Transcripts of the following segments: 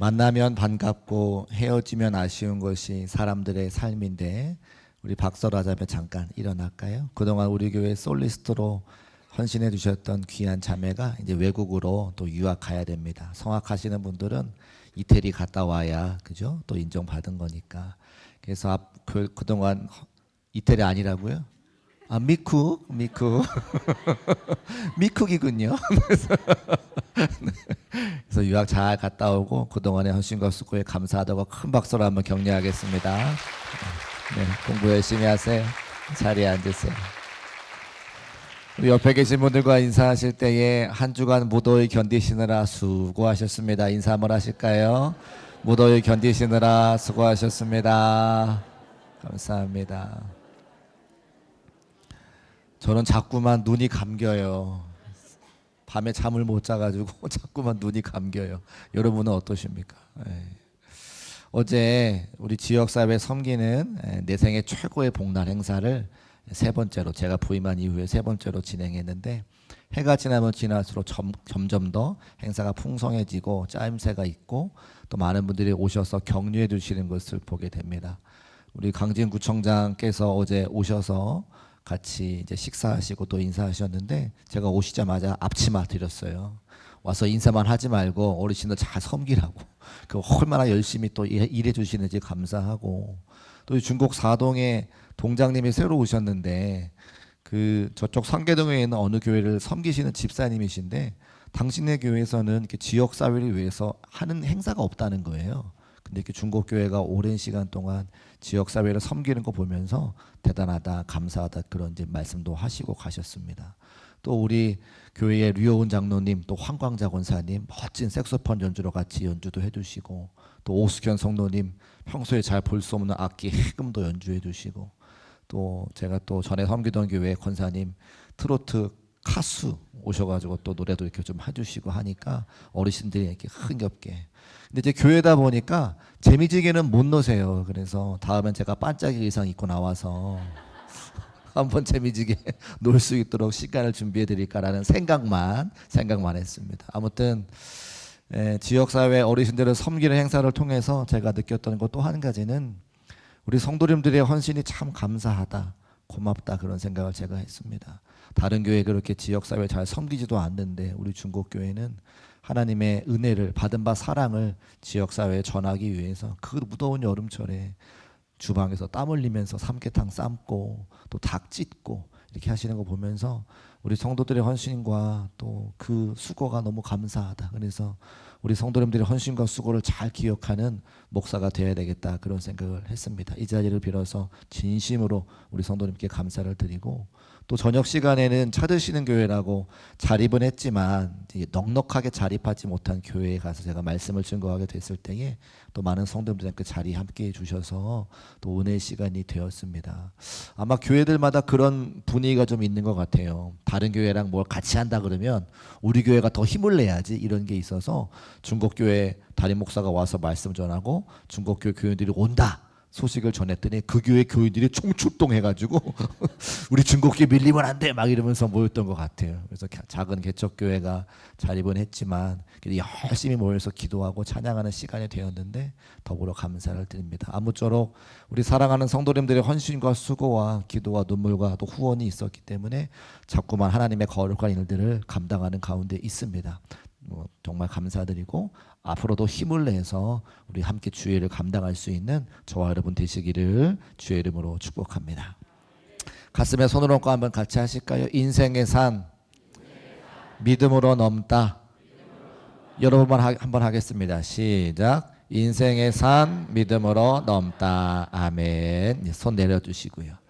만나면 반갑고 헤어지면 아쉬운 것이 사람들의 삶인데 우리 박설하자면 잠깐 일어날까요? 그동안 우리 교회 솔리스트로 헌신해 주셨던 귀한 자매가 이제 외국으로 또 유학 가야 됩니다. 성악하시는 분들은 이태리 갔다 와야 그죠? 또 인정받은 거니까. 그래서 그동안 이태리 아니라고요? 아 미쿡 미쿡이군요. 그래서 유학 잘 갔다 오고 그동안의 헌신과 수고에 감사하다고 큰 박수로 한번 격려하겠습니다. 네, 공부 열심히 하세요. 자리에 앉으세요. 우리 옆에 계신 분들과 인사하실 때에 한 주간 무더위 견디시느라 수고하셨습니다. 인사 한번 하실까요? 무더위 견디시느라 수고하셨습니다. 감사합니다. 저는 자꾸만 눈이 감겨요. 밤에 잠을 못 자가지고 자꾸만 눈이 감겨요. 여러분은 어떠십니까? 어제 우리 지역사회 섬기는 내 생애 최고의 복날 행사를 세 번째로 제가 부임한 이후에 세 번째로 진행했는데 해가 지나면 지날수록 점점 더 행사가 풍성해지고 짜임새가 있고 또 많은 분들이 오셔서 격려해 주시는 것을 보게 됩니다. 우리 강진구청장께서 어제 오셔서 같이 이제 식사하시고 또 인사하셨는데 제가 오시자마자 앞치마 드렸어요. 와서 인사만 하지 말고 어르신들 잘 섬기라고. 그 얼마나 열심히 또 일해 주시는지 감사하고 또 중국 사동에 동장님이 새로 오셨는데 그 저쪽 상계동에 있는 어느 교회를 섬기시는 집사님이신데 당신네 교회에서는 이렇게 지역 사회를 위해서 하는 행사가 없다는 거예요. 근데 이렇게 중국 교회가 오랜 시간 동안 지역 사회를 섬기는 거 보면서 대단하다, 감사하다 그런 이제 말씀도 하시고 가셨습니다. 또 우리 교회의 류여운 장로님, 또 황광자 권사님 멋진 색소폰 연주로 같이 연주도 해주시고 또 오숙현 성도님 평소에 잘 볼 수 없는 악기 해금도 연주해주시고 또 제가 또 전에 섬기던 교회 권사님 트로트 카수 오셔가지고 또 노래도 이렇게 좀 해주시고 하니까 어르신들이 이렇게 흥겹게. 근데 이제 교회다 보니까 재미지게는 못 노세요. 그래서 다음엔 제가 반짝이 의상 입고 나와서 한번 재미지게 놀 수 있도록 시간을 준비해 드릴까라는 생각만 했습니다. 아무튼 지역사회 어르신들을 섬기는 행사를 통해서 제가 느꼈던 것 또 한 가지는 우리 성도님들의 헌신이 참 감사하다, 고맙다 그런 생각을 제가 했습니다. 다른 교회 그렇게 지역사회 잘 섬기지도 않는데 우리 중국교회는 하나님의 은혜를 받은 바 사랑을 지역사회에 전하기 위해서 그 무더운 여름철에 주방에서 땀 흘리면서 삼계탕 삶고 또 닭 찢고 이렇게 하시는 거 보면서 우리 성도들의 헌신과 또 그 수고가 너무 감사하다. 그래서 우리 성도님들의 헌신과 수고를 잘 기억하는 목사가 되어야 되겠다 그런 생각을 했습니다. 이 자리를 빌어서 진심으로 우리 성도님께 감사를 드리고 또 저녁 시간에는 찾으시는 교회라고 자립은 했지만 넉넉하게 자립하지 못한 교회에 가서 제가 말씀을 증거하게 됐을 때에 또 많은 성도님들의 그 자리 함께해 주셔서 또 은혜의 시간이 되었습니다. 아마 교회들마다 그런 분위기가 좀 있는 것 같아요. 다른 교회랑 뭘 같이 한다 그러면 우리 교회가 더 힘을 내야지 이런 게 있어서 중국교회 담임 목사가 와서 말씀 전하고 중국교회 교인들이 온다 소식을 전했더니 그 교회 교인들이 총출동해가지고 우리 중국교회 밀리면 안 돼 막 이러면서 모였던 것 같아요. 그래서 작은 개척교회가 자립은 했지만 열심히 모여서 기도하고 찬양하는 시간이 되었는데 더불어 감사를 드립니다. 아무쪼록 우리 사랑하는 성도님들의 헌신과 수고와 기도와 눈물과 또 후원이 있었기 때문에 자꾸만 하나님의 거룩한 일들을 감당하는 가운데 있습니다. 정말 감사드리고 앞으로도 힘을 내서 우리 함께 주의 일을 감당할 수 있는 저와 여러분 되시기를 주의 이름으로 축복합니다. 가슴에 손을 얹고 한번 같이 하실까요? 인생의 산 믿음으로 넘다. 여러분만 한번 하겠습니다. 시작. 인생의 산 믿음으로 넘다. 아멘. 손 내려주시고요.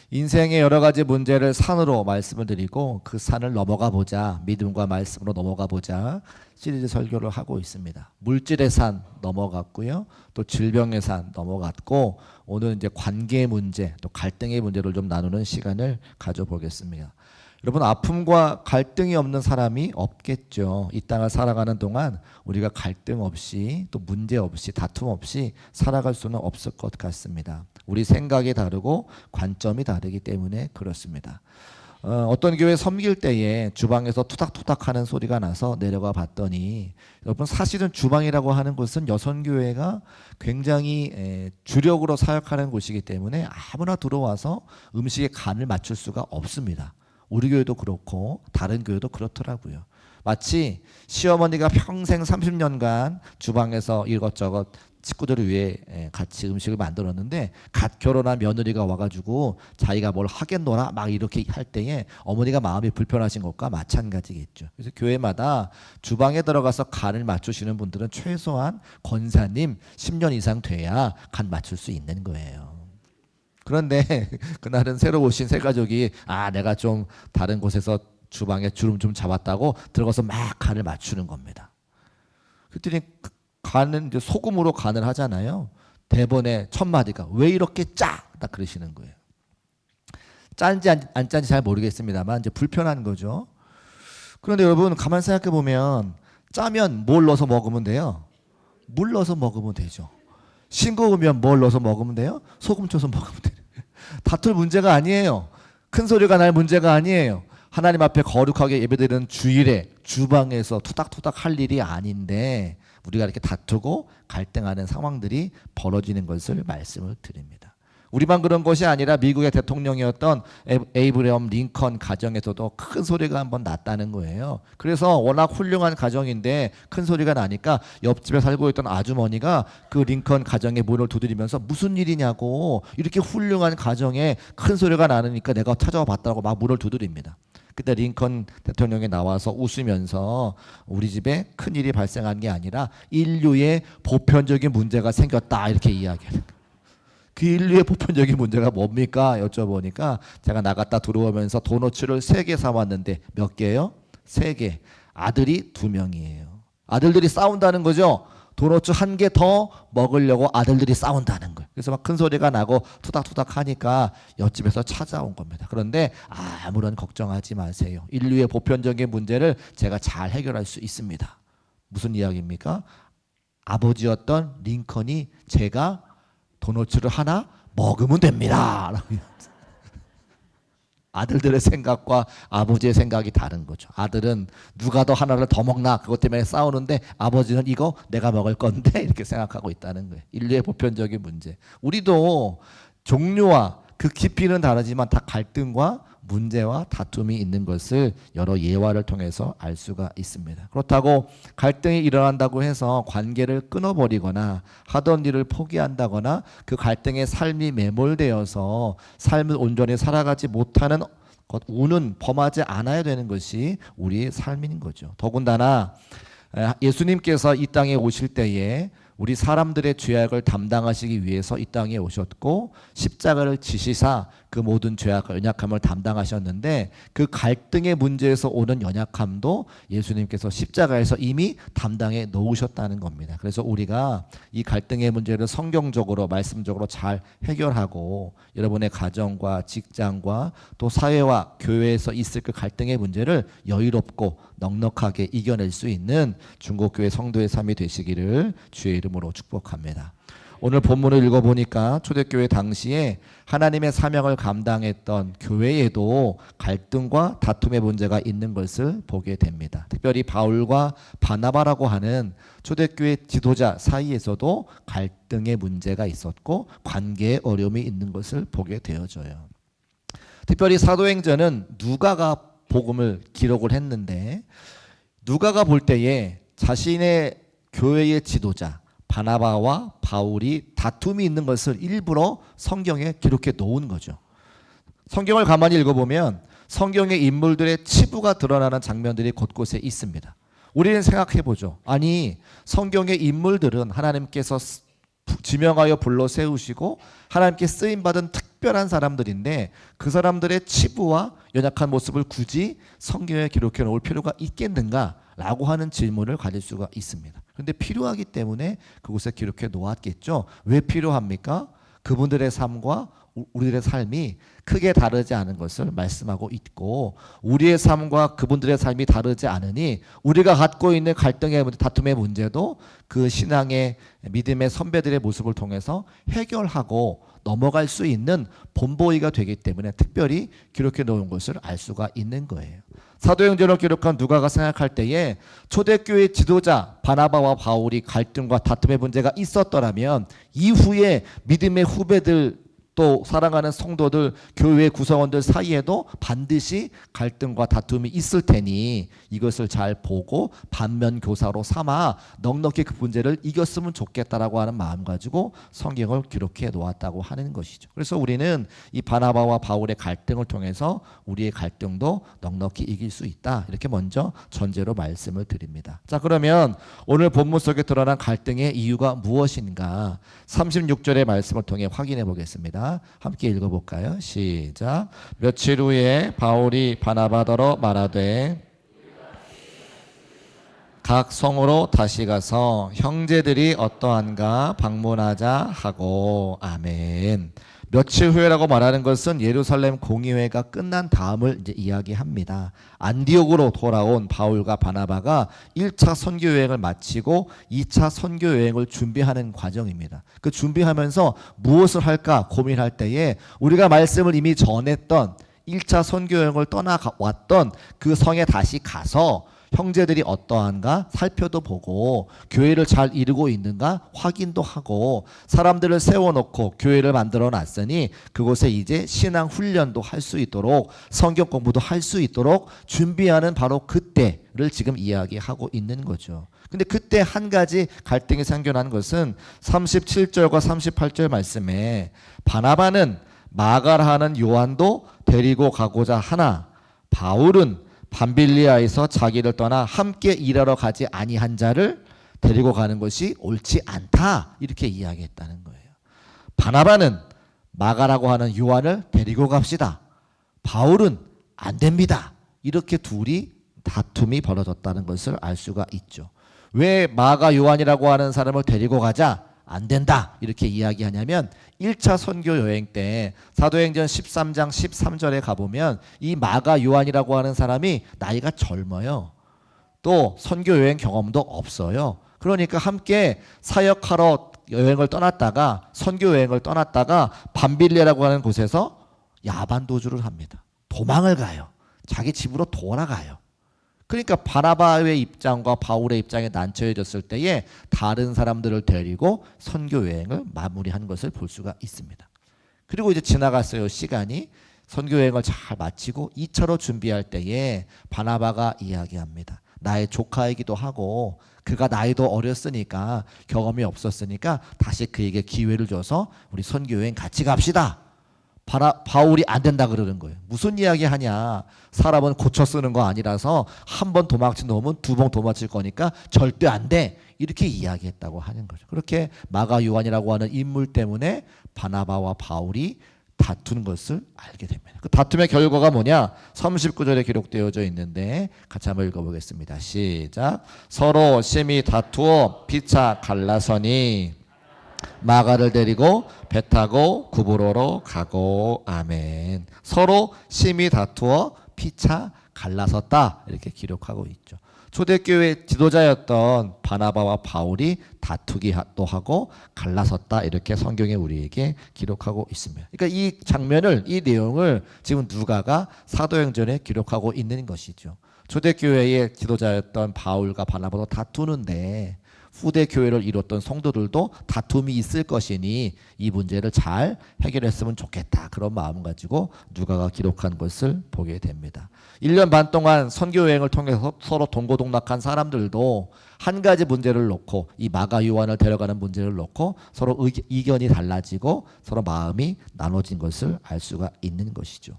인생의 여러 가지 문제를 산으로 말씀을 드리고 그 산을 넘어가 보자, 믿음과 말씀으로 넘어가 보자 시리즈 설교를 하고 있습니다. 물질의 산 넘어갔고요, 또 질병의 산 넘어갔고 오늘 이제 관계 문제, 또 갈등의 문제를 좀 나누는 시간을 가져보겠습니다. 여러분, 아픔과 갈등이 없는 사람이 없겠죠. 이 땅을 살아가는 동안 우리가 갈등 없이 또 문제 없이 다툼 없이 살아갈 수는 없을 것 같습니다. 우리 생각이 다르고 관점이 다르기 때문에 그렇습니다. 어떤 교회 섬길 때에 주방에서 투닥투닥 하는 소리가 나서 내려가 봤더니, 여러분 사실은 주방이라고 하는 곳은 여선교회가 굉장히 주력으로 사역하는 곳이기 때문에 아무나 들어와서 음식의 간을 맞출 수가 없습니다. 우리 교회도 그렇고 다른 교회도 그렇더라고요. 마치 시어머니가 평생 30년간 주방에서 이것저것 식구들을 위해 같이 음식을 만들었는데, 갓 결혼한 며느리가 와가지고 자기가 뭘 하겠노라 막 이렇게 할 때에 어머니가 마음이 불편하신 것과 마찬가지겠죠. 그래서 교회마다 주방에 들어가서 간을 맞추시는 분들은 최소한 권사님 10년 이상 돼야 간 맞출 수 있는 거예요. 그런데 그날은 새로 오신 새 가족이 내가 좀 다른 곳에서 주방에 주름 좀 잡았다고 들어가서 막 간을 맞추는 겁니다. 그랬더니 간은 이제 소금으로 간을 하잖아요. 대본의 첫 마디가 왜 이렇게 짜? 딱 그러시는 거예요. 짠지 안 짠지 잘 모르겠습니다만 이제 불편한 거죠. 그런데 여러분 가만 생각해 보면 짜면 뭘 넣어서 먹으면 돼요? 물 넣어서 먹으면 되죠. 싱거우면 뭘 넣어서 먹으면 돼요? 소금 쳐서 먹으면 돼요. 다툴 문제가 아니에요. 큰 소리가 날 문제가 아니에요. 하나님 앞에 거룩하게 예배드리는 주일에 주방에서 투닥투닥 할 일이 아닌데 우리가 이렇게 다투고 갈등하는 상황들이 벌어지는 것을 말씀을 드립니다. 우리만 그런 것이 아니라 미국의 대통령이었던 에이브러함 링컨 가정에서도 큰 소리가 한번 났다는 거예요. 그래서 워낙 훌륭한 가정인데 큰 소리가 나니까 옆집에 살고 있던 아주머니가 그 링컨 가정의 문을 두드리면서 무슨 일이냐고, 이렇게 훌륭한 가정에 큰 소리가 나니까 내가 찾아와 봤다고 막 문을 두드립니다. 그때 링컨 대통령이 나와서 웃으면서 우리 집에 큰일이 발생한 게 아니라 인류의 보편적인 문제가 생겼다 이렇게 이야기해요. 그 인류의 보편적인 문제가 뭡니까? 여쭤보니까 제가 나갔다 들어오면서 도너츠를 3개 사왔는데 몇 개요? 3개. 아들이 2명이에요. 아들들이 싸운다는 거죠. 도너츠 1개 더 먹으려고 아들들이 싸운다는 거예요. 그래서 막 큰 소리가 나고 투닥투닥 하니까 옆집에서 찾아온 겁니다. 그런데 아무런 걱정하지 마세요. 인류의 보편적인 문제를 제가 잘 해결할 수 있습니다. 무슨 이야기입니까? 아버지였던 링컨이 제가 도너츠를 하나 먹으면 됩니다. 아들들의 생각과 아버지의 생각이 다른 거죠. 아들은 누가 더 하나를 더 먹나 그것 때문에 싸우는데 아버지는 이거 내가 먹을 건데 이렇게 생각하고 있다는 거예요. 인류의 보편적인 문제. 우리도 종류와 그 깊이는 다르지만 다 갈등과 문제와 다툼이 있는 것을 여러 예화를 통해서 알 수가 있습니다. 그렇다고 갈등이 일어난다고 해서 관계를 끊어버리거나 하던 일을 포기한다거나 그 갈등에 삶이 매몰되어서 삶을 온전히 살아가지 못하는 우는 범하지 않아야 되는 것이 우리의 삶인 거죠. 더군다나 예수님께서 이 땅에 오실 때에 우리 사람들의 죄악을 담당하시기 위해서 이 땅에 오셨고 십자가를 지시사 그 모든 죄악과 연약함을 담당하셨는데 그 갈등의 문제에서 오는 연약함도 예수님께서 십자가에서 이미 담당해 놓으셨다는 겁니다. 그래서 우리가 이 갈등의 문제를 성경적으로 말씀적으로 잘 해결하고 여러분의 가정과 직장과 또 사회와 교회에서 있을 그 갈등의 문제를 여유롭고 넉넉하게 이겨낼 수 있는 중국교회 성도의 삶이 되시기를 주의 이름으로 축복합니다. 오늘 본문을 읽어보니까 초대교회 당시에 하나님의 사명을 감당했던 교회에도 갈등과 다툼의 문제가 있는 것을 보게 됩니다. 특별히 바울과 바나바라고 하는 초대교회 지도자 사이에서도 갈등의 문제가 있었고 관계에 어려움이 있는 것을 보게 되어져요. 특별히 사도행전은 누가가 복음을 기록을 했는데 누가가 볼 때에 자신의 교회의 지도자 바나바와 바울이 다툼이 있는 것을 일부러 성경에 기록해 놓은 거죠. 성경을 가만히 읽어보면 성경의 인물들의 치부가 드러나는 장면들이 곳곳에 있습니다. 우리는 생각해보죠. 아니 성경의 인물들은 하나님께서 지명하여 불러 세우시고 하나님께 쓰임받은 특별한 사람들인데 그 사람들의 치부와 연약한 모습을 굳이 성경에 기록해 놓을 필요가 있겠는가? 라고 하는 질문을 가질 수가 있습니다. 그런데 필요하기 때문에 그곳에 기록해 놓았겠죠. 왜 필요합니까? 그분들의 삶과 우리들의 삶이 크게 다르지 않은 것을 말씀하고 있고, 우리의 삶과 그분들의 삶이 다르지 않으니 우리가 갖고 있는 갈등의 다툼의 문제도 그 신앙의 믿음의 선배들의 모습을 통해서 해결하고 넘어갈 수 있는 본보기가 되기 때문에 특별히 기록해 놓은 것을 알 수가 있는 거예요. 사도행전을 기록한 누가가 생각할 때에 초대교회 지도자 바나바와 바울이 갈등과 다툼의 문제가 있었더라면 이후에 믿음의 후배들 또 사랑하는 성도들, 교회 구성원들 사이에도 반드시 갈등과 다툼이 있을 테니 이것을 잘 보고 반면교사로 삼아 넉넉히 그 문제를 이겼으면 좋겠다라고 하는 마음 가지고 성경을 기록해 놓았다고 하는 것이죠. 그래서 우리는 이 바나바와 바울의 갈등을 통해서 우리의 갈등도 넉넉히 이길 수 있다, 이렇게 먼저 전제로 말씀을 드립니다. 자, 그러면 오늘 본문 속에 드러난 갈등의 이유가 무엇인가 36절의 말씀을 통해 확인해 보겠습니다. 함께 읽어볼까요? 시작. 며칠 후에 바울이 바나바더러 말하되 각 성으로 다시 가서 형제들이 어떠한가 방문하자 하고. 아멘. 며칠 후에라고 말하는 것은 예루살렘 공의회가 끝난 다음을 이제 이야기합니다. 안디옥으로 돌아온 바울과 바나바가 1차 선교 여행을 마치고 2차 선교 여행을 준비하는 과정입니다. 그 준비하면서 무엇을 할까 고민할 때에 우리가 말씀을 이미 전했던 1차 선교 여행을 떠나왔던 그 성에 다시 가서 형제들이 어떠한가 살펴도 보고 교회를 잘 이루고 있는가 확인도 하고 사람들을 세워놓고 교회를 만들어 놨으니 그곳에 이제 신앙 훈련도 할 수 있도록 성경 공부도 할 수 있도록 준비하는 바로 그때를 지금 이야기하고 있는 거죠. 근데 그때 한 가지 갈등이 생겨난 것은 37절과 38절 말씀에 바나바는 마가라 하는 요한도 데리고 가고자 하나 바울은 밤빌리아에서 자기를 떠나 함께 일하러 가지 아니한 자를 데리고 가는 것이 옳지 않다, 이렇게 이야기했다는 거예요. 바나바는 마가라고 하는 요한을 데리고 갑시다. 바울은 안 됩니다. 이렇게 둘이 다툼이 벌어졌다는 것을 알 수가 있죠. 왜 마가 요한이라고 하는 사람을 데리고 가자 안 된다 이렇게 이야기하냐면 1차 선교 여행 때 사도행전 13장 13절에 가보면 이 마가 요한이라고 하는 사람이 나이가 젊어요. 또 선교 여행 경험도 없어요. 그러니까 함께 사역하러 여행을 떠났다가 선교 여행을 떠났다가 밤빌레라고 하는 곳에서 야반 도주를 합니다. 도망을 가요. 자기 집으로 돌아가요. 그러니까 바나바의 입장과 바울의 입장에 난처해졌을 때에 다른 사람들을 데리고 선교 여행을 마무리한 것을 볼 수가 있습니다. 그리고 이제 지나갔어요. 시간이. 선교 여행을 잘 마치고 2차로 준비할 때에 바나바가 이야기합니다. 나의 조카이기도 하고 그가 나이도 어렸으니까 경험이 없었으니까 다시 그에게 기회를 줘서 우리 선교 여행 같이 갑시다. 바울이 안 된다 그러는 거예요. 무슨 이야기 하냐. 사람은 고쳐 쓰는 거 아니라서 한 번 도망친 놈은 두 번 도망칠 거니까 절대 안 돼. 이렇게 이야기했다고 하는 거죠. 그렇게 마가 요한이라고 하는 인물 때문에 바나바와 바울이 다투는 것을 알게 됩니다. 그 다툼의 결과가 뭐냐? 39절에 기록되어져 있는데 같이 한번 읽어보겠습니다. 시작. 서로 심히 다투어 피차 갈라서니 마가를 데리고 배 타고 구브로로 가고. 아멘. 서로 심히 다투어 피차 갈라섰다 이렇게 기록하고 있죠. 초대교회 지도자였던 바나바와 바울이 다투기도 하고 갈라섰다 이렇게 성경에 우리에게 기록하고 있습니다. 그러니까 이 장면을, 이 내용을 지금 누가가 사도행전에 기록하고 있는 것이죠. 초대교회의 지도자였던 바울과 바나바도 다투는데 후대 교회를 이뤘던 성도들도 다툼이 있을 것이니 이 문제를 잘 해결했으면 좋겠다, 그런 마음 가지고 누가가 기록한 것을 보게 됩니다. 1년 반 동안 선교 여행을 통해서 서로 동고동락한 사람들도 한 가지 문제를 놓고, 이 마가 요한을 데려가는 문제를 놓고 서로 의견이 달라지고 서로 마음이 나눠진 것을 알 수가 있는 것이죠.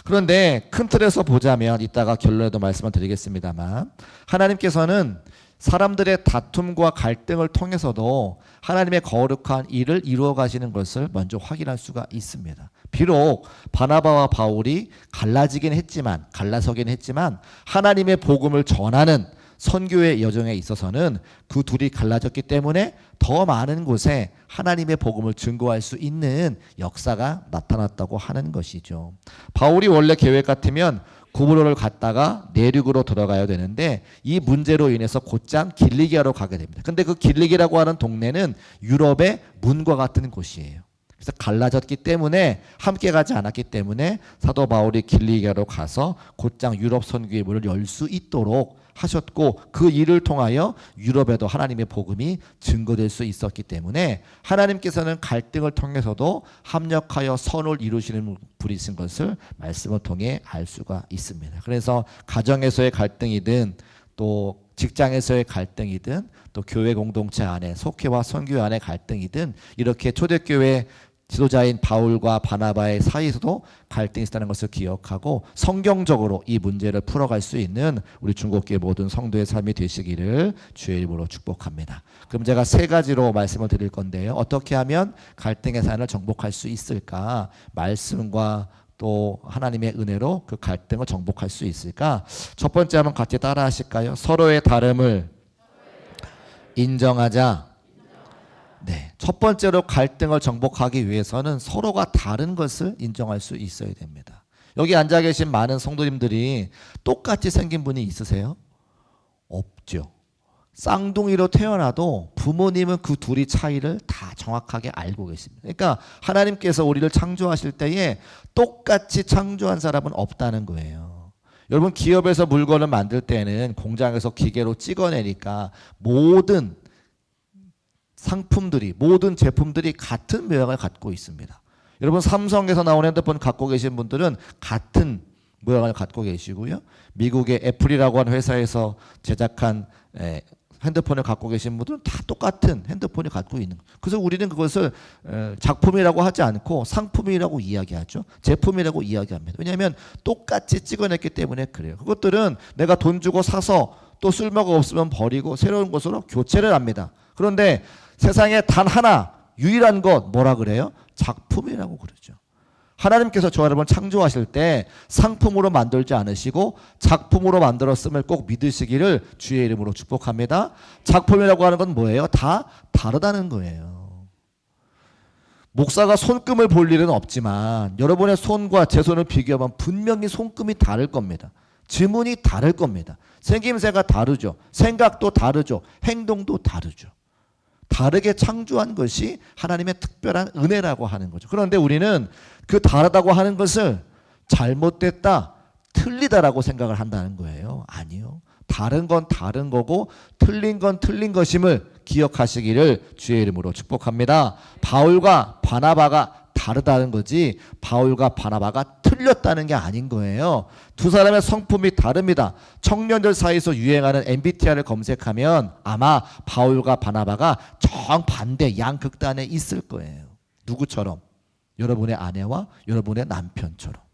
그런데 큰 틀에서 보자면 이따가 결론에도 말씀을 드리겠습니다만 하나님께서는 사람들의 다툼과 갈등을 통해서도 하나님의 거룩한 일을 이루어 가시는 것을 먼저 확인할 수가 있습니다. 비록 바나바와 바울이 갈라서긴 했지만 하나님의 복음을 전하는 선교의 여정에 있어서는 그 둘이 갈라졌기 때문에 더 많은 곳에 하나님의 복음을 증거할 수 있는 역사가 나타났다고 하는 것이죠. 바울이 원래 계획 같으면 구브로를 갔다가 내륙으로 들어가야 되는데 이 문제로 인해서 곧장 길리기아로 가게 됩니다. 근데 그 길리기라고 하는 동네는 유럽의 문과 같은 곳이에요. 그래서 갈라졌기 때문에 함께 가지 않았기 때문에 사도 바울이 길리기아로 가서 곧장 유럽 선교의 문을 열 수 있도록 하셨고 그 일을 통하여 유럽에도 하나님의 복음이 증거될 수 있었기 때문에 하나님께서는 갈등을 통해서도 합력하여 선을 이루시는 분이신 것을 말씀을 통해 알 수가 있습니다. 그래서 가정에서의 갈등이든 또 직장에서의 갈등이든 또 교회 공동체 안에 속회와 선교 안의 갈등이든 이렇게 초대교회 지도자인 바울과 바나바의 사이에서도 갈등이 있다는 것을 기억하고 성경적으로 이 문제를 풀어갈 수 있는 우리 중국교회 모든 성도의 삶이 되시기를 주의 이름으로 축복합니다. 그럼 제가 세 가지로 말씀을 드릴 건데요. 어떻게 하면 갈등의 사연을 정복할 수 있을까? 말씀과 또 하나님의 은혜로 그 갈등을 정복할 수 있을까? 첫 번째 한번 같이 따라 하실까요? 서로의 다름을 인정하자. 네, 첫 번째로 갈등을 정복하기 위해서는 서로가 다른 것을 인정할 수 있어야 됩니다. 여기 앉아 계신 많은 성도님들이 똑같이 생긴 분이 있으세요? 없죠. 쌍둥이로 태어나도 부모님은 그 둘이 차이를 다 정확하게 알고 계십니다. 그러니까 하나님께서 우리를 창조하실 때에 똑같이 창조한 사람은 없다는 거예요. 여러분 기업에서 물건을 만들 때는 공장에서 기계로 찍어내니까 모든 상품들이 모든 제품들이 같은 모양을 갖고 있습니다. 여러분 삼성에서 나온 핸드폰 갖고 계신 분들은 같은 모양을 갖고 계시고요. 미국의 애플이라고 하는 회사에서 제작한 핸드폰을 갖고 계신 분들은 다 똑같은 핸드폰을 갖고 있는 거예요. 그래서 우리는 그것을 작품이라고 하지 않고 상품이라고 이야기하죠. 제품이라고 이야기합니다. 왜냐하면 똑같이 찍어냈기 때문에 그래요. 그것들은 내가 돈 주고 사서 또 쓸모가 없으면 버리고 새로운 것으로 교체를 합니다. 그런데 세상에 단 하나 유일한 것 뭐라 그래요? 작품이라고 그러죠. 하나님께서 저와 여러분 창조하실 때 상품으로 만들지 않으시고 작품으로 만들었음을 꼭 믿으시기를 주의 이름으로 축복합니다. 작품이라고 하는 건 뭐예요? 다 다르다는 거예요. 목사가 손금을 볼 일은 없지만 여러분의 손과 제 손을 비교하면 분명히 손금이 다를 겁니다. 지문이 다를 겁니다. 생김새가 다르죠. 생각도 다르죠. 행동도 다르죠. 다르게 창조한 것이 하나님의 특별한 은혜라고 하는 거죠. 그런데 우리는 그 다르다고 하는 것을 잘못됐다, 틀리다라고 생각을 한다는 거예요. 아니요. 다른 건 다른 거고 틀린 건 틀린 것임을 기억하시기를 주의 이름으로 축복합니다. 바울과 바나바가 다르다는 거지 바울과 바나바가 틀렸다는 게 아닌 거예요. 두 사람의 성품이 다릅니다. 청년들 사이에서 유행하는 MBTI를 검색하면 아마 바울과 바나바가 정반대 양극단에 있을 거예요. 누구처럼? 여러분의 아내와 여러분의 남편처럼.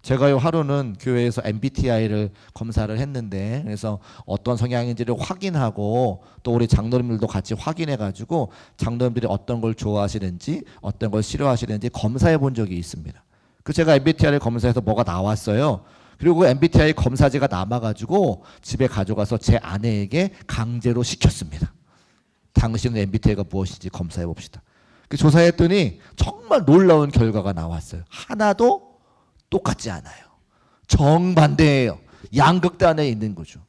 제가요 하루는 교회에서 MBTI를 검사를 했는데 그래서 어떤 성향인지를 확인하고 또 우리 장로님들도 같이 확인해 가지고 장로님들이 어떤 걸 좋아하시는지 어떤 걸 싫어하시는지 검사해 본 적이 있습니다. 그 제가 MBTI를 검사해서 뭐가 나왔어요. 그리고 그 MBTI 검사지가 남아가지고 집에 가져가서 제 아내에게 강제로 시켰습니다. 당신은 MBTI가 무엇인지 검사해 봅시다. 그 조사했더니 정말 놀라운 결과가 나왔어요. 하나도 똑같지 않아요. 정반대예요. 양극단에 있는 거죠.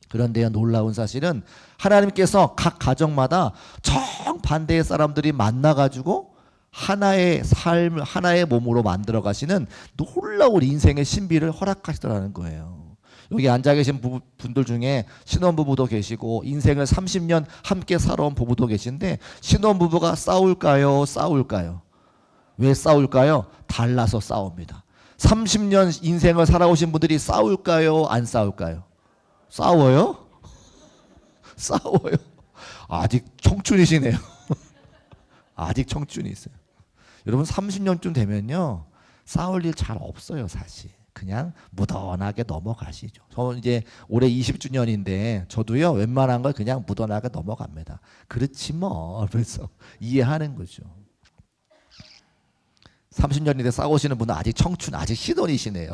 그런데요 놀라운 사실은 하나님께서 각 가정마다 정반대의 사람들이 만나가지고 하나의 삶, 하나의 몸으로 만들어 가시는 놀라운 인생의 신비를 허락하시더라는 거예요. 여기 앉아 계신 분들 중에 신혼부부도 계시고 인생을 30년 함께 살아온 부부도 계신데 신혼부부가 싸울까요? 싸울까요? 왜 싸울까요? 달라서 싸웁니다. 30년 인생을 살아오신 분들이 싸울까요? 안 싸울까요? 싸워요? 싸워요. 아직 청춘이시네요. 아직 청춘이 있어요. 여러분 30년쯤 되면요 싸울 일 잘 없어요. 사실 그냥 무던하게 넘어가시죠. 저는 이제 올해 20주년인데 저도요 웬만한 걸 그냥 무던하게 넘어갑니다. 그렇지 뭐 그래서 이해하는 거죠. 30년인데 싸우시는 분은 아직 청춘, 아직 신혼이시네요.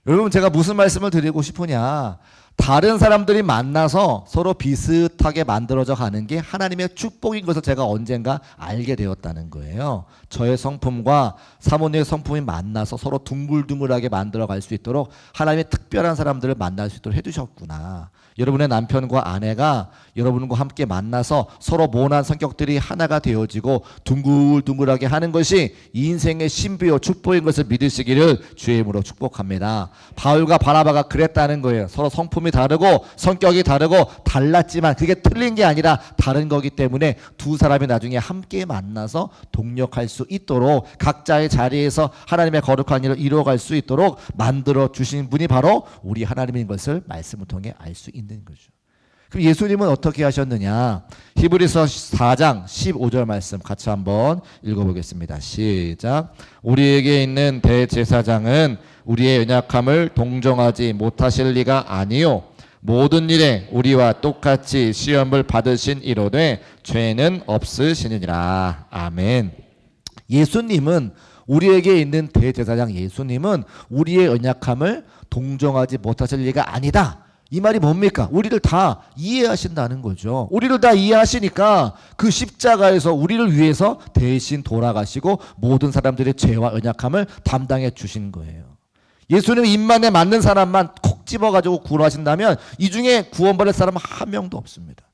여러분 제가 무슨 말씀을 드리고 싶으냐, 다른 사람들이 만나서 서로 비슷하게 만들어져 가는 게 하나님의 축복인 것을 제가 언젠가 알게 되었다는 거예요. 저의 성품과 사모님의 성품이 만나서 서로 둥글둥글하게 만들어 갈 수 있도록 하나님의 특별한 사람들을 만날 수 있도록 해주셨구나. 여러분의 남편과 아내가 여러분과 함께 만나서 서로 모난 성격들이 하나가 되어지고 둥글둥글하게 하는 것이 인생의 신비요 축복인 것을 믿으시기를 주의 이름으로 축복합니다. 바울과 바나바가 그랬다는 거예요. 서로 성품이 다르고 성격이 다르고 달랐지만 그게 틀린 게 아니라 다른 거기 때문에 두 사람이 나중에 함께 만나서 동력할 수 있도록 각자의 자리에서 하나님의 거룩한 일을 이루어갈 수 있도록 만들어 주신 분이 바로 우리 하나님인 것을 말씀을 통해 알 수 있는 거죠. 그럼 예수님은 어떻게 하셨느냐? 히브리서 4장 15절 말씀 같이 한번 읽어보겠습니다. 시작. 우리에게 있는 대제사장은 우리의 연약함을 동정하지 못하실 리가 아니요 모든 일에 우리와 똑같이 시험을 받으신 이로되 죄는 없으시느니라. 아멘. 예수님은 우리에게 있는 대제사장 예수님은 우리의 연약함을 동정하지 못하실 리가 아니다. 이 말이 뭡니까? 우리를 다 이해하신다는 거죠. 우리를 다 이해하시니까 그 십자가에서 우리를 위해서 대신 돌아가시고 모든 사람들의 죄와 연약함을 담당해 주신 거예요. 예수님 입만에 맞는 사람만 콕 집어가지고 구원하신다면 이 중에 구원받을 사람은 한 명도 없습니다.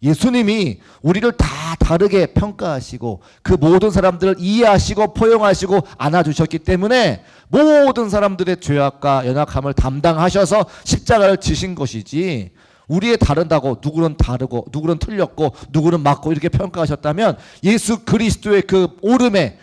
예수님이 우리를 다 다르게 평가하시고 그 모든 사람들을 이해하시고 포용하시고 안아주셨기 때문에 모든 사람들의 죄악과 연약함을 담당하셔서 십자가를 지신 것이지, 우리의 다른다고 누구는 다르고 누구는 틀렸고 누구는 맞고 이렇게 평가하셨다면 예수 그리스도의 그 오름에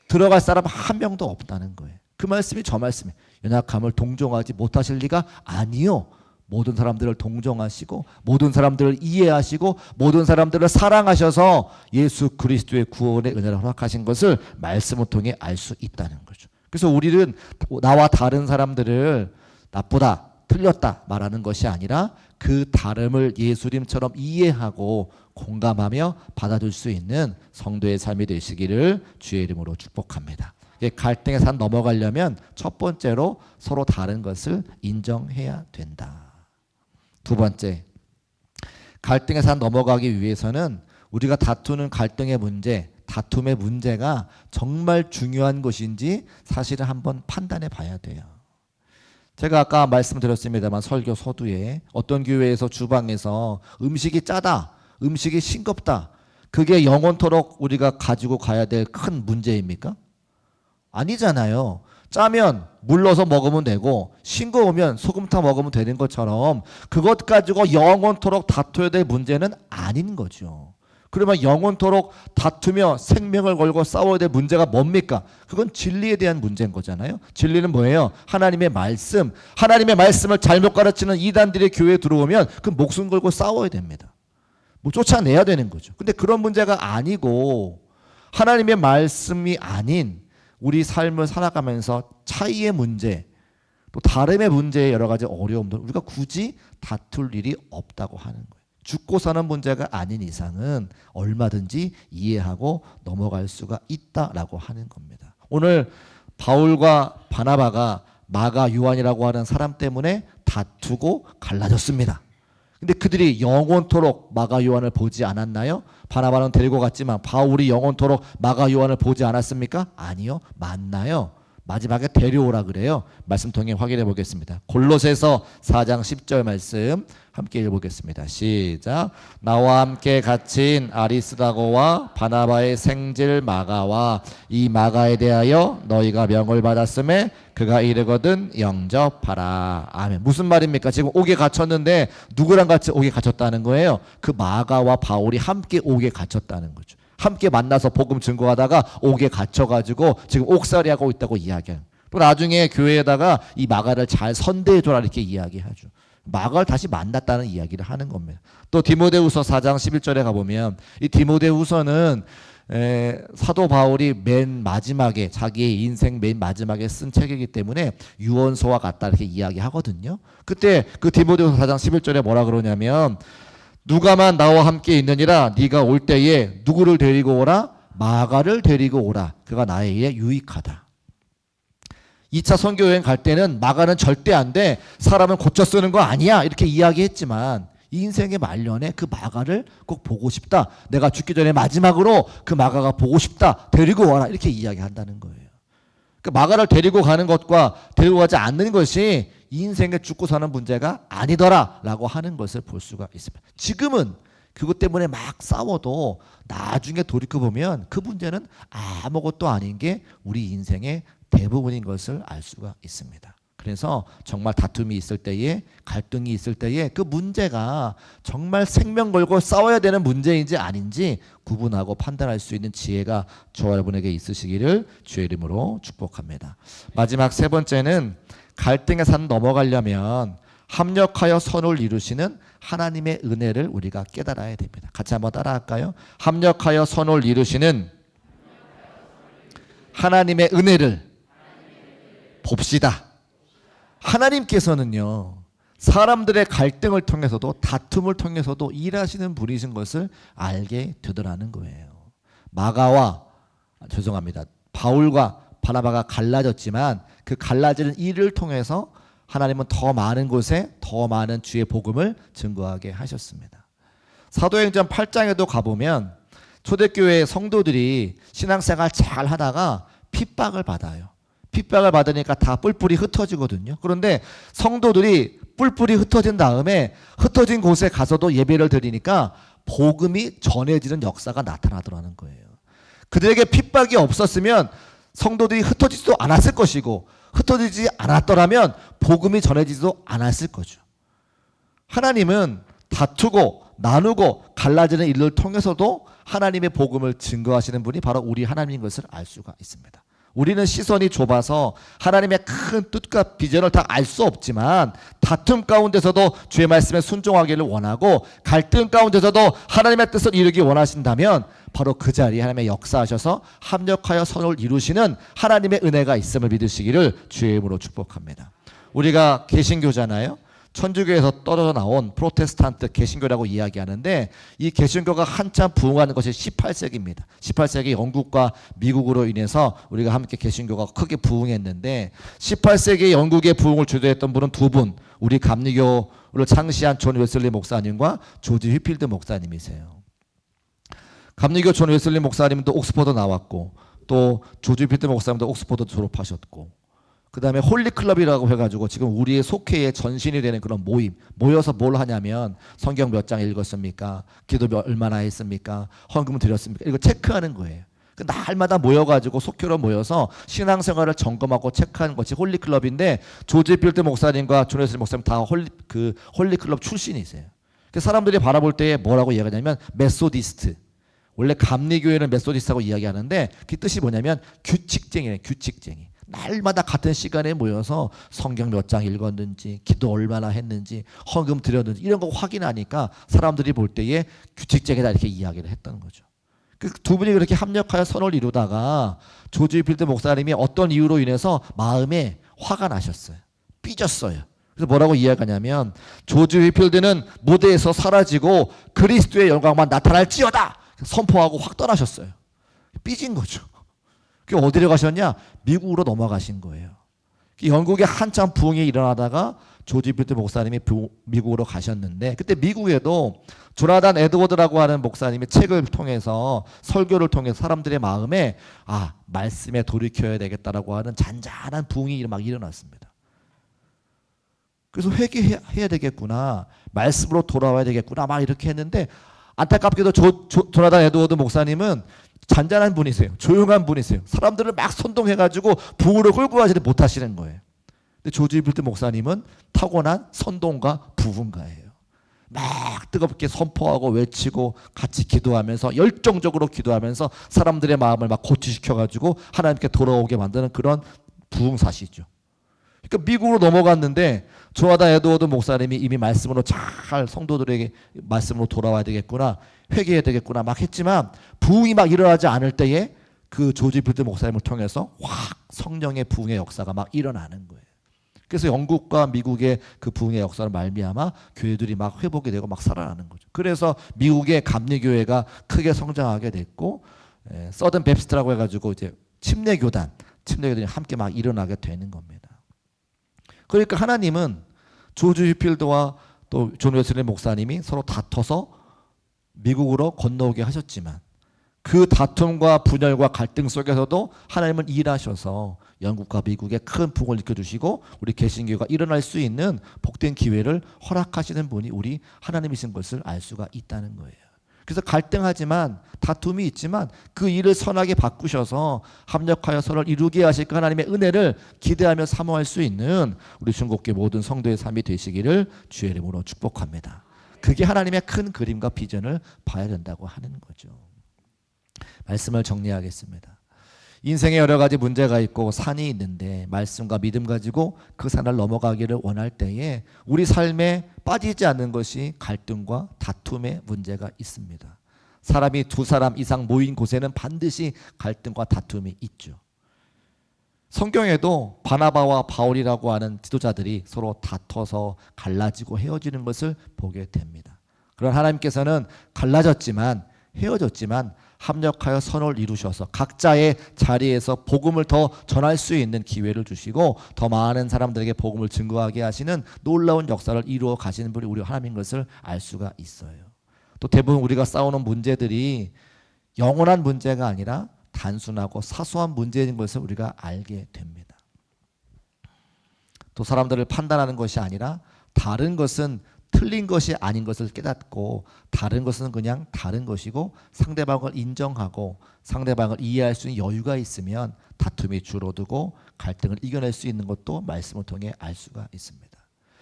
들어갈 사람 한 명도 없다는 거예요. 그 말씀이 저 말씀이에요. 연약함을 동정하지 못하실 리가 아니요 모든 사람들을 동정하시고 모든 사람들을 이해하시고 모든 사람들을 사랑하셔서 예수 그리스도의 구원의 은혜를 허락하신 것을 말씀을 통해 알 수 있다는 거죠. 그래서 우리는 나와 다른 사람들을 나쁘다, 틀렸다 말하는 것이 아니라 그 다름을 예수님처럼 이해하고 공감하며 받아줄 수 있는 성도의 삶이 되시기를 주의 이름으로 축복합니다. 갈등의 산 넘어가려면 첫 번째로 서로 다른 것을 인정해야 된다. 두 번째, 갈등의 산 넘어가기 위해서는 우리가 다투는 갈등의 문제, 다툼의 문제가 정말 중요한 것인지 사실은 한번 판단해 봐야 돼요. 제가 아까 말씀드렸습니다만 설교 서두에 어떤 교회에서 주방에서 음식이 짜다, 음식이 싱겁다, 그게 영원토록 우리가 가지고 가야 될 큰 문제입니까? 아니잖아요. 짜면 물 넣어서 먹으면 되고 싱거우면 소금 타 먹으면 되는 것처럼 그것 가지고 영원토록 다투어야 될 문제는 아닌 거죠. 그러면 영원토록 다투며 생명을 걸고 싸워야 될 문제가 뭡니까? 그건 진리에 대한 문제인 거잖아요. 진리는 뭐예요? 하나님의 말씀. 하나님의 말씀을 잘못 가르치는 이단들의 교회에 들어오면 그 목숨 걸고 싸워야 됩니다. 뭐 쫓아내야 되는 거죠. 근데 그런 문제가 아니고 하나님의 말씀이 아닌 우리 삶을 살아가면서 차이의 문제, 또 다름의 문제에 여러 가지 어려움들 우리가 굳이 다툴 일이 없다고 하는 거예요. 죽고 사는 문제가 아닌 이상은 얼마든지 이해하고 넘어갈 수가 있다라고 하는 겁니다. 오늘 바울과 바나바가 마가 요한이라고 하는 사람 때문에 다투고 갈라졌습니다. 근데 그들이 영원토록 마가 요한을 보지 않았나요? 바나바는 데리고 갔지만 바울이 영원토록 마가 요한을 보지 않았습니까? 아니요. 만나요. 마지막에 데려오라 그래요. 말씀 통해 확인해 보겠습니다. 골로새서 4장 10절 말씀 함께 읽어보겠습니다. 시작. 나와 함께 갇힌 아리스다고와 바나바의 생질 마가와 이 마가에 대하여 너희가 명을 받았음에 그가 이르거든 영접하라. 아멘. 무슨 말입니까? 지금 옥에 갇혔는데 누구랑 같이 옥에 갇혔다는 거예요? 그 마가와 바울이 함께 옥에 갇혔다는 거죠. 함께 만나서 복음 증거하다가 옥에 갇혀가지고 지금 옥살이하고 있다고 이야기해요. 또 나중에 교회에다가 이 마가를 잘 선대해줘라 이렇게 이야기하죠. 마가를 다시 만났다는 이야기를 하는 겁니다. 또 디모데후서 4장 11절에 가보면 이 디모데후서는 사도 바울이 맨 마지막에 자기의 인생 맨 마지막에 쓴 책이기 때문에 유언서와 같다 이렇게 이야기하거든요. 그때 그 디모데후서 4장 11절에 뭐라 그러냐면 누가만 나와 함께 있느니라 네가 올 때에 누구를 데리고 오라? 마가를 데리고 오라. 그가 나에게 유익하다. 2차 선교 여행 갈 때는 마가는 절대 안 돼. 사람은 고쳐 쓰는 거 아니야. 이렇게 이야기했지만 이 인생의 말년에 그 마가를 꼭 보고 싶다. 내가 죽기 전에 마지막으로 그 마가가 보고 싶다. 데리고 와라. 이렇게 이야기한다는 거예요. 그 마가를 데리고 가는 것과 데리고 가지 않는 것이 이 인생에 죽고 사는 문제가 아니더라라고 하는 것을 볼 수가 있습니다. 지금은 그것 때문에 막 싸워도 나중에 돌이켜보면 그 문제는 아무것도 아닌 게 우리 인생의 대부분인 것을 알 수가 있습니다. 그래서 정말 다툼이 있을 때에, 갈등이 있을 때에 그 문제가 정말 생명 걸고 싸워야 되는 문제인지 아닌지 구분하고 판단할 수 있는 지혜가 저와 여러분에게 있으시기를 주의 이름으로 축복합니다. 마지막 세 번째는 갈등의 산 넘어가려면 합력하여 선을 이루시는 하나님의 은혜를 우리가 깨달아야 됩니다. 같이 한번 따라할까요? 합력하여 선을 이루시는 하나님의 은혜를 봅시다. 하나님께서는요, 사람들의 갈등을 통해서도 다툼을 통해서도 일하시는 분이신 것을 알게 되더라는 거예요. 바울과 바나바가 갈라졌지만 그 갈라지는 일을 통해서 하나님은 더 많은 곳에 더 많은 주의 복음을 증거하게 하셨습니다. 사도행전 8장에도 가보면 초대교회 성도들이 신앙생활 잘 하다가 핍박을 받아요. 핍박을 받으니까 다 뿔뿔이 흩어지거든요. 그런데 성도들이 뿔뿔이 흩어진 다음에 흩어진 곳에 가서도 예배를 드리니까 복음이 전해지는 역사가 나타나더라는 거예요. 그들에게 핍박이 없었으면 성도들이 흩어지지도 않았을 것이고 흩어지지 않았더라면 복음이 전해지지도 않았을 거죠. 하나님은 다투고 나누고 갈라지는 일을 통해서도 하나님의 복음을 증거하시는 분이 바로 우리 하나님인 것을 알 수가 있습니다. 우리는 시선이 좁아서 하나님의 큰 뜻과 비전을 다 알 수 없지만 다툼 가운데서도 주의 말씀에 순종하기를 원하고 갈등 가운데서도 하나님의 뜻을 이루기 원하신다면 바로 그 자리에 하나님의 역사하셔서 합력하여 선을 이루시는 하나님의 은혜가 있음을 믿으시기를 주의 이름으로 축복합니다. 우리가 개신교잖아요. 천주교에서 떨어져 나온 프로테스탄트 개신교라고 이야기하는데 이 개신교가 한참 부흥하는 것이 18세기입니다. 18세기 영국과 미국으로 인해서 우리가 함께 개신교가 크게 부흥했는데 18세기 영국의 부흥을 주도했던 분은 두 분, 우리 감리교를 창시한 존 웨슬리 목사님과 조지 휘필드 목사님이세요. 감리교 존 웨슬리 목사님도 옥스퍼드 나왔고 또 조지 휘필드 목사님도 옥스퍼드 졸업하셨고 그 다음에 홀리클럽이라고 해가지고 지금 우리의 속회의 전신이 되는 그런 모임, 모여서 뭘 하냐면 성경 몇 장 읽었습니까? 기도 얼마나 했습니까? 헌금 드렸습니까? 이거 체크하는 거예요. 날마다 모여가지고 속회로 모여서 신앙생활을 점검하고 체크하는 것이 홀리클럽인데 조지 필드 목사님과 존 웨슬리 목사님 다 홀리클럽 출신이세요. 사람들이 바라볼 때 뭐라고 이야기하냐면 메소디스트. 원래 감리교회는 메소디스트라고 이야기하는데 그 뜻이 뭐냐면 규칙쟁이네, 규칙쟁이. 날마다 같은 시간에 모여서 성경 몇 장 읽었는지, 기도 얼마나 했는지, 헌금 드렸는지 이런 거 확인하니까 사람들이 볼 때에 규칙적이다 이렇게 이야기를 했던 거죠. 그 두 분이 그렇게 합력하여 선을 이루다가 조지 필드 목사님이 어떤 이유로 인해서 마음에 화가 나셨어요. 삐졌어요. 그래서 뭐라고 이야기하냐면 조지 휘필드는 무대에서 사라지고 그리스도의 영광만 나타날지어다 선포하고 확 떠나셨어요. 삐진 거죠. 그 어디로 가셨냐? 미국으로 넘어가신 거예요. 영국에 한참 부흥이 일어나다가 조지 필드 목사님이 미국으로 가셨는데 그때 미국에도 조나단 에드워드라고 하는 목사님의 책을 통해서 설교를 통해서 사람들의 마음에 말씀에 돌이켜야 되겠다라고 하는 잔잔한 부흥이 막 일어났습니다. 그래서 회개해야 되겠구나, 말씀으로 돌아와야 되겠구나 막 이렇게 했는데 안타깝게도 조나단 에드워드 목사님은 잔잔한 분이세요. 조용한 분이세요. 사람들을 막 선동해가지고 부흥으로 끌고 가지를 못하시는 거예요. 근데 조지 필드 목사님은 타고난 선동가 부흥가예요. 막 뜨겁게 선포하고 외치고 같이 기도하면서 열정적으로 기도하면서 사람들의 마음을 막 고치시켜가지고 하나님께 돌아오게 만드는 그런 부흥사시죠. 그러니까 미국으로 넘어갔는데 조나단 에드워드 목사님이 이미 말씀으로 잘 성도들에게 말씀으로 돌아와야 되겠구나, 회개해야 되겠구나 막 했지만 부흥이 막 일어나지 않을 때에 그 조지 필드 목사님을 통해서 확 성령의 부흥의 역사가 막 일어나는 거예요. 그래서 영국과 미국의 그 부흥의 역사를 말미암아 교회들이 막 회복이 되고 막 살아나는 거죠. 그래서 미국의 감리교회가 크게 성장하게 됐고 서든 베프티스트라고 해가지고 이제 침례교단, 침례교들이 함께 막 일어나게 되는 겁니다. 그러니까 하나님은 조지 휘필드와 또 존 웨슬리 목사님이 서로 다퉈서 미국으로 건너오게 하셨지만 그 다툼과 분열과 갈등 속에서도 하나님은 일하셔서 영국과 미국에 큰 부흥을 일으켜주시고 우리 개신교가 일어날 수 있는 복된 기회를 허락하시는 분이 우리 하나님이신 것을 알 수가 있다는 거예요. 그래서 갈등하지만 다툼이 있지만 그 일을 선하게 바꾸셔서 합력하여 서로를 이루게 하실 그 하나님의 은혜를 기대하며 사모할 수 있는 우리 중국교 모든 성도의 삶이 되시기를 주의 이름으로 축복합니다. 그게 하나님의 큰 그림과 비전을 봐야 된다고 하는 거죠. 말씀을 정리하겠습니다. 인생에 여러 가지 문제가 있고 산이 있는데 말씀과 믿음 가지고 그 산을 넘어가기를 원할 때에 우리 삶에 빠지지 않는 것이 갈등과 다툼의 문제가 있습니다. 사람이 두 사람 이상 모인 곳에는 반드시 갈등과 다툼이 있죠. 성경에도 바나바와 바울이라고 하는 지도자들이 서로 다퉈서 갈라지고 헤어지는 것을 보게 됩니다. 그런 하나님께서는 갈라졌지만 헤어졌지만 합력하여 선을 이루셔서 각자의 자리에서 복음을 더 전할 수 있는 기회를 주시고 더 많은 사람들에게 복음을 증거하게 하시는 놀라운 역사를 이루어 가시는 분이 우리 하나님인 것을 알 수가 있어요. 또 대부분 우리가 싸우는 문제들이 영원한 문제가 아니라 단순하고 사소한 문제인 것을 우리가 알게 됩니다. 또 사람들을 판단하는 것이 아니라 다른 것은 틀린 것이 아닌 것을 깨닫고 다른 것은 그냥 다른 것이고 상대방을 인정하고 상대방을 이해할 수 있는 여유가 있으면 다툼이 줄어들고 갈등을 이겨낼 수 있는 것도 말씀을 통해 알 수가 있습니다.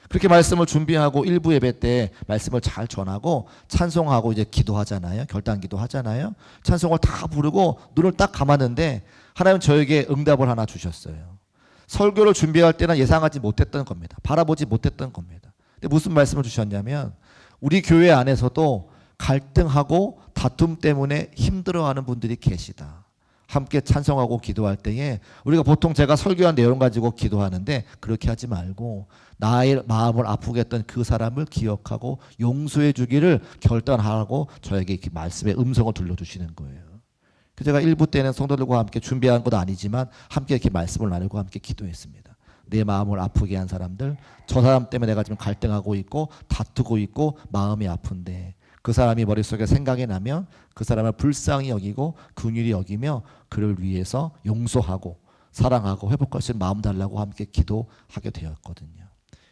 그렇게 말씀을 준비하고 일부 예배 때 말씀을 잘 전하고 찬송하고 이제 기도하잖아요. 결단기도 하잖아요. 찬송을 다 부르고 눈을 딱 감았는데 하나님은 저에게 응답을 하나 주셨어요. 설교를 준비할 때는 예상하지 못했던 겁니다. 바라보지 못했던 겁니다. 근데 무슨 말씀을 주셨냐면 우리 교회 안에서도 갈등하고 다툼 때문에 힘들어하는 분들이 계시다. 함께 찬송하고 기도할 때에 우리가 보통 제가 설교한 내용 가지고 기도하는데 그렇게 하지 말고 나의 마음을 아프게 했던 그 사람을 기억하고 용서해 주기를 결단하라고 저에게 이렇게 말씀의 음성을 들려주시는 거예요. 제가 일부 때는 성도들과 함께 준비한 것도 아니지만 함께 이렇게 말씀을 나누고 함께 기도했습니다. 내 마음을 아프게 한 사람들, 저 사람 때문에 내가 지금 갈등하고 있고 다투고 있고 마음이 아픈데 그 사람이 머릿속에 생각이 나면 그 사람을 불쌍히 여기고 긍휼히 여기며 그를 위해서 용서하고 사랑하고 회복할 수 있는 마음 달라고 함께 기도하게 되었거든요.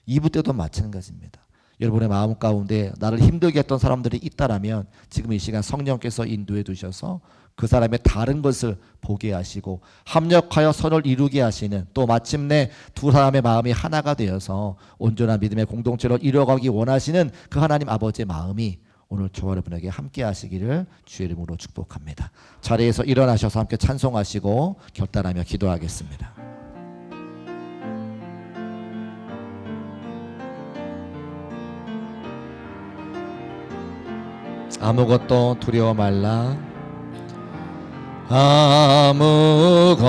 2부 때도 마찬가지입니다. 여러분의 마음 가운데 나를 힘들게 했던 사람들이 있다라면 지금 이 시간 성령께서 인도해 두셔서 그 사람의 다른 것을 보게 하시고 합력하여 선을 이루게 하시는 또 마침내 두 사람의 마음이 하나가 되어서 온전한 믿음의 공동체로 이뤄가기 원하시는 그 하나님 아버지의 마음이 오늘 저와 여러분에게 함께 하시기를 주의 이름으로 축복합니다. 자리에서 일어나셔서 함께 찬송하시고 결단하며 기도하겠습니다. 아무것도 두려워 말라. 아무것도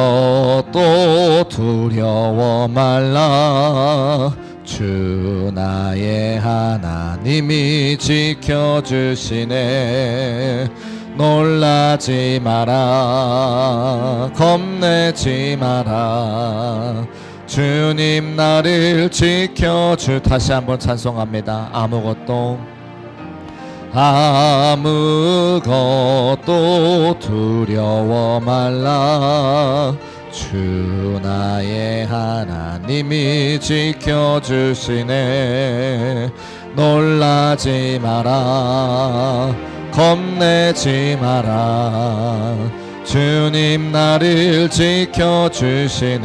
두려워 말라. 주 나의 하나님이 지켜주시네. 놀라지 마라. 겁내지 마라. 주님 나를 지켜주. 다시 한번 찬송합니다. 아무것도 두려워 말라. 주 나의 하나님이 지켜주시네. 놀라지 마라. 겁내지 마라. 주님 나를 지켜주시네.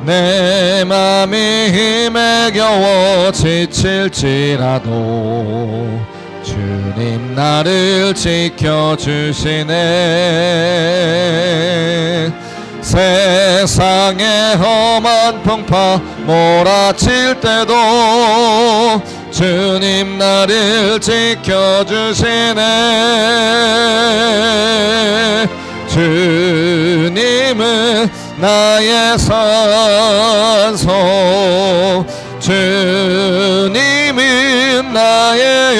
내 맘이 힘에 겨워 지칠지라도 주님 나를 지켜주시네. 세상의 험한 풍파 몰아칠 때도 주님 나를 지켜주시네. 주님은 나의 산소, 주님은 나의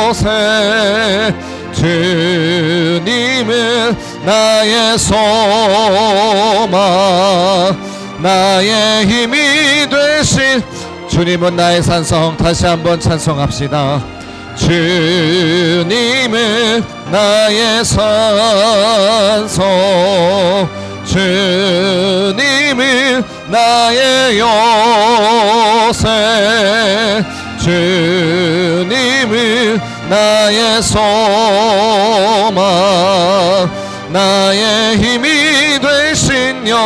요새, 주님은 나의 소망, 나의 힘이 되신 주님은 나의 산성. 다시 한번 찬송합시다. 주님은 나의 산성, 주님은 나의 요새, 주님은 나의 소망, 나의 힘이 되신 영